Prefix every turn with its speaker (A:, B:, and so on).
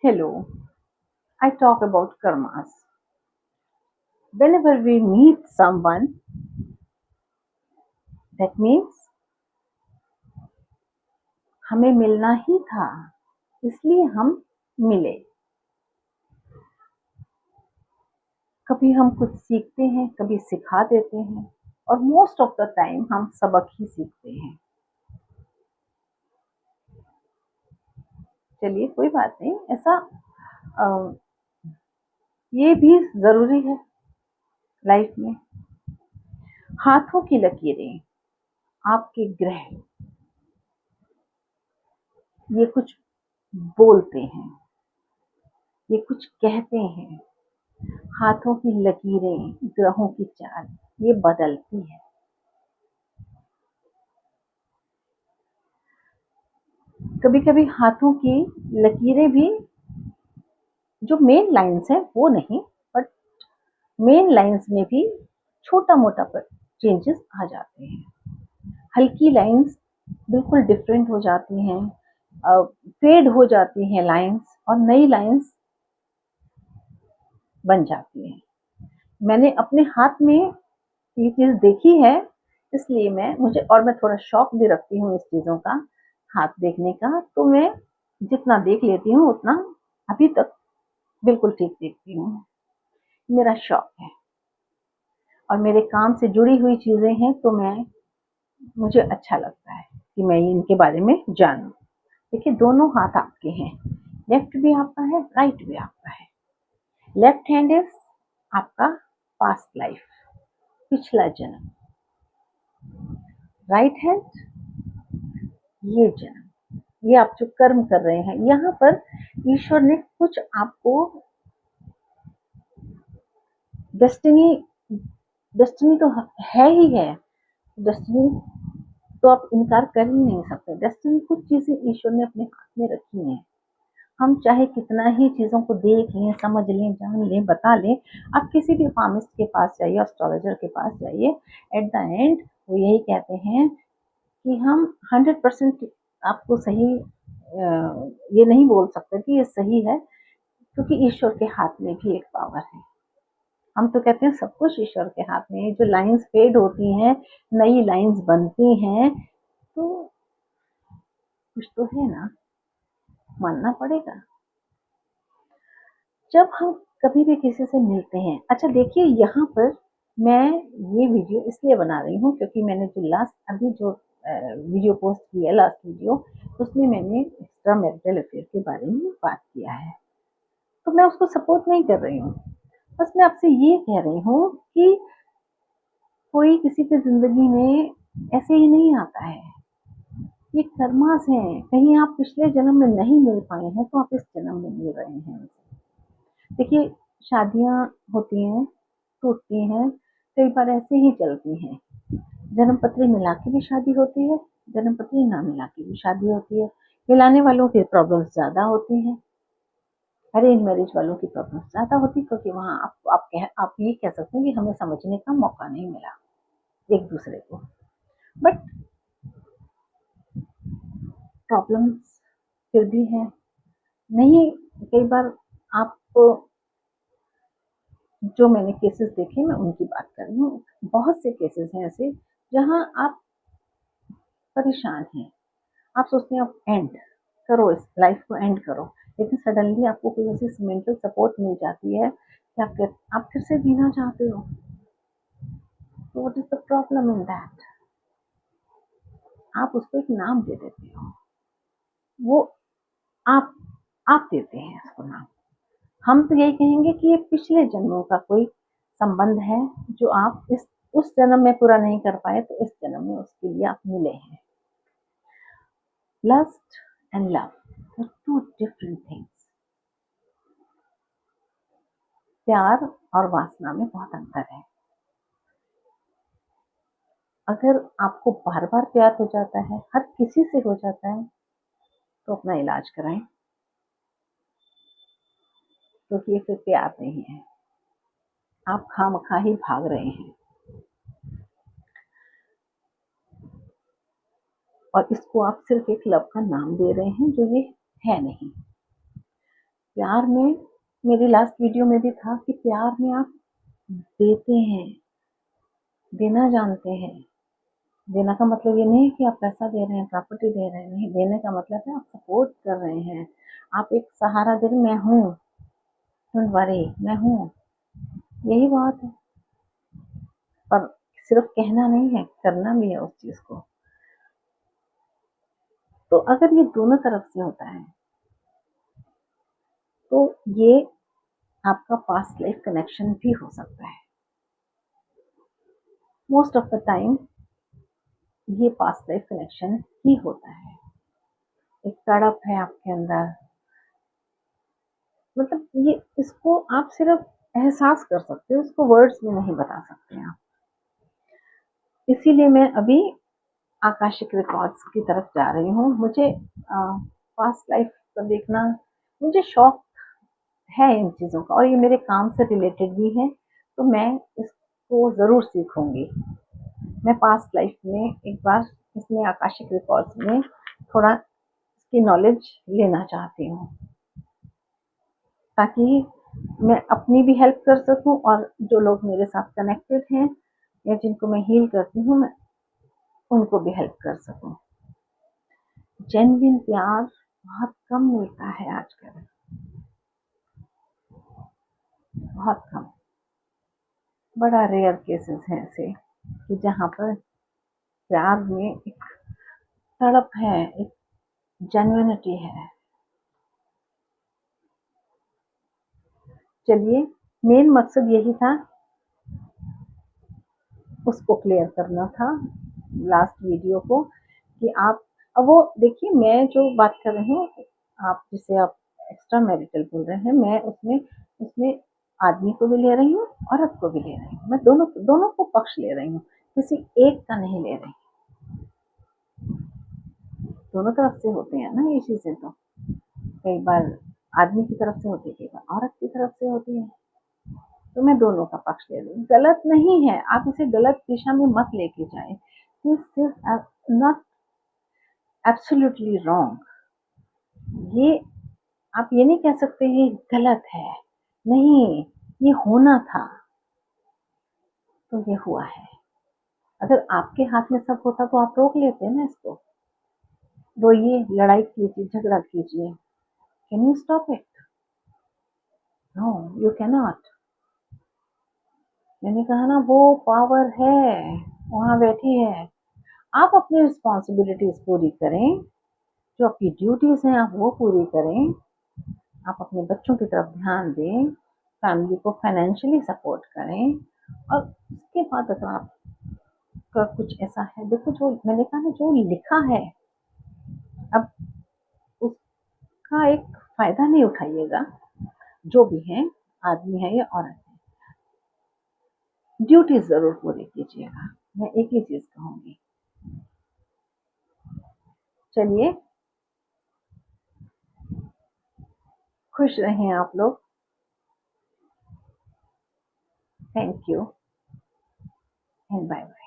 A: Hello, I talk about karmas. Whenever we meet someone, that means हमें मिलना ही था, इसलिए हम मिले। कभी हम कुछ सीखते हैं, कभी सिखा देते हैं और मोस्ट ऑफ द टाइम हम सबक ही सीखते हैं। चलिए कोई बात नहीं, ऐसा अ, ये भी जरूरी है लाइफ में। हाथों की लकीरें, आपके ग्रह, ये कुछ बोलते हैं, ये कुछ कहते हैं। हाथों की लकीरें, ग्रहों की चाल, ये बदलती है। कभी कभी हाथों की लकीरें भी जो मेन लाइंस है वो नहीं, बट मेन लाइंस में भी छोटा मोटा पर चेंजेस आ जाते हैं। हल्की लाइंस बिल्कुल डिफरेंट हो जाती हैं, फेड हो जाती हैं लाइंस और नई लाइंस बन जाती हैं। मैंने अपने हाथ में ये चीज देखी है, इसलिए मैं थोड़ा शौक भी रखती हूँ इस चीजों का, हाथ देखने का। तो मैं जितना देख लेती हूँ उतना अभी तक बिल्कुल ठीक देखती हूँ। मेरा शौक है और मेरे काम से जुड़ी हुई चीजें हैं, तो मुझे अच्छा लगता है कि मैं इनके बारे में जानूं। देखिए, दोनों हाथ आपके हैं, लेफ्ट भी आपका है, राइट भी आपका है। लेफ्ट हैंड इज आपका पास्ट लाइफ, पिछला जन्म। राइट हैंड ये जन्म, ये आप जो कर्म कर रहे हैं। यहाँ पर ईश्वर ने कुछ आपको डेस्टिनी, डेस्टिनी तो है ही है। डेस्टिनी तो आप इनकार कर ही नहीं सकते। डेस्टिनी कुछ चीजें ईश्वर ने अपने हाथ में रखी हैं। हम चाहे कितना ही चीजों को देख लें, समझ लें, जान लें, बता लें, आप किसी भी फार्मिस्ट के पास जाइए, एस्ट्रोलॉजर के पास जाइए, एट द एंड वो यही कहते हैं कि हम 100% आपको सही ये नहीं बोल सकते कि ये सही है, क्योंकि ईश्वर के हाथ में भी एक पावर है। हम तो कहते हैं सब कुछ ईश्वर के हाथ में है। जो लाइंस फेड होती हैं, नई लाइंस बनती हैं, तो कुछ तो है ना, मानना पड़ेगा। जब हम कभी भी किसी से मिलते हैं, अच्छा देखिए, यहाँ पर मैं ये वीडियो इसलिए बना रही हूँ क्योंकि मैंने जो लास्ट अभी जो वीडियो पोस्ट की है, लास्ट वीडियो, उसमें मैंने एक्स्ट्रा मैरिटल अफेयर के बारे में बात किया है। तो मैं उसको सपोर्ट नहीं कर रही हूँ, बस मैं आपसे ये कह रही हूँ कि कोई किसी की जिंदगी में ऐसे ही नहीं आता है। ये कर्मास हैं। कहीं आप पिछले जन्म में नहीं मिल पाए हैं तो आप इस जन्म में मिल रहे हैं। देखिए, शादियां होती हैं, टूटती हैं, कई बार ऐसे ही चलती हैं। जन्म पत्री मिला के भी शादी होती है, जन्म पत्री ना मिला के भी शादी होती है। मिलाने वालों की प्रॉब्लम्स ज्यादा होती हैं, अरेंज मैरिज वालों की प्रॉब्लम्स ज्यादा होती है, क्योंकि वहाँ आप ये कह सकते हैं कि हमें समझने का मौका नहीं मिला एक दूसरे को। बट प्रॉब्लम्स फिर भी है नहीं। कई बार आप, जो मैंने केसेस देखे मैं उनकी बात कर रही हूँ। बहुत से केसेस हैं ऐसे जहाँ आप परेशान हैं, आप सोचते हैं आप एंड करो, इस लाइफ को एंड करो, लेकिन सडनली आपको कोई ऐसी मेंटल सपोर्ट मिल जाती है कि आप फिर से जीना चाहते हो। तो what is the problem in that? आप उसको एक नाम दे देते हो, वो आप आप देते हैं उसको नाम। हम तो यही कहेंगे कि ये पिछले जन्मों का कोई संबंध है जो आप इस उस जन्म में पूरा नहीं कर पाए, तो इस जन्म में उसके लिए आप मिले हैं। Lust and love, two different things. प्यार और वासना में बहुत अंतर है। अगर आपको बार बार प्यार हो जाता है, हर किसी से हो जाता है, तो अपना इलाज कराएं, क्योंकि ये फिर प्यार नहीं है, आप खामखा ही भाग रहे हैं। और इसको आप सिर्फ एक लव का नाम दे रहे हैं, जो ये है नहीं। प्यार में, मेरी लास्ट वीडियो में भी था कि प्यार में आप देते हैं, देना जानते हैं। देना का मतलब ये नहीं है कि आप पैसा दे रहे हैं, प्रॉपर्टी दे रहे हैं, नहीं। देने का मतलब है आप सपोर्ट कर रहे हैं, आप एक सहारा दे रहे, मैं हूँ, डोंट वरी, मैं हूँ, यही बात है। पर सिर्फ कहना नहीं है, करना भी है उस चीज को। तो अगर ये दोनों तरफ से होता है तो ये आपका पास्ट लाइफ कनेक्शन भी हो सकता है। मोस्ट ऑफ द टाइम ये पास्ट लाइफ कनेक्शन ही होता है। एक तड़प है आपके अंदर, मतलब ये, इसको आप सिर्फ एहसास कर सकते हो, इसको वर्ड्स में नहीं बता सकते आप। इसीलिए मैं अभी आकाशिक रिकॉर्ड्स की तरफ जा रही हूँ। मुझे पास्ट लाइफ को देखना, मुझे शौक है इन चीज़ों का, और ये मेरे काम से रिलेटेड भी है, तो मैं इसको ज़रूर सीखूंगी। मैं पास्ट लाइफ में एक बार इसमें आकाशिक रिकॉर्ड्स में थोड़ा इसकी नॉलेज लेना चाहती हूँ, ताकि मैं अपनी भी हेल्प कर सकूं और जो लोग मेरे साथ कनेक्टेड हैं या जिनको मैं हील करती हूँ, मैं उनको भी हेल्प कर सकूं। जेन्युइन प्यार बहुत कम मिलता है आजकल, बहुत कम। बड़ा रेयर केसेस हैं ऐसे कि जहाँ पर प्यार में एक तड़प है, एक जेन्युइनिटी है। चलिए, मेन मकसद यही था, उसको क्लियर करना था लास्ट वीडियो को, कि आप, अब वो देखिए, मैं जो बात कर रही हूँ, आप जिसे आप एक्स्ट्रा मैरिटल बोल रहे हैं, मैं उसमें उसमें आदमी को भी ले रही हूँ, औरत को भी ले रही हूँ, मैं दोनों दोनों को पक्ष ले रही हूँ, किसी एक का नहीं ले रही। दोनों तरफ से होते हैं ना ये चीजें, तो कई बार आदमी की तरफ से होती है, कई बार औरत की तरफ से होती है, तो मैं दोनों का पक्ष ले रही हूँ। गलत नहीं है, आप इसे गलत दिशा में मत लेके जाए, this is not absolutely wrong. ये, आप ये नहीं कह सकते ये गलत है, नहीं, ये होना था तो ये हुआ है। अगर आपके हाथ में सब होता तो आप रोक लेते ना इसको, रोइए, लड़ाई कीजिए, झगड़ा कीजिए, can you stop it? No, you can not. मैंने कहा ना, वो पावर है, वहां बैठी है। आप अपनी रिस्पॉन्सिबिलिटीज पूरी करें, जो आपकी ड्यूटीज हैं आप वो पूरी करें, आप अपने बच्चों की तरफ ध्यान दें, फैमिली को फाइनेंशियली सपोर्ट करें, और उसके बाद अगर आपका कुछ ऐसा है, देखो जो मैंने कहा ना, जो लिखा है, अब उसका एक फायदा नहीं उठाइएगा, जो भी है, आदमी है या औरत है, ड्यूटी जरूर पूरी कीजिएगा, मैं एक ही चीज कहूंगी। चलिए, खुश रहें आप लोग। Thank you and bye bye.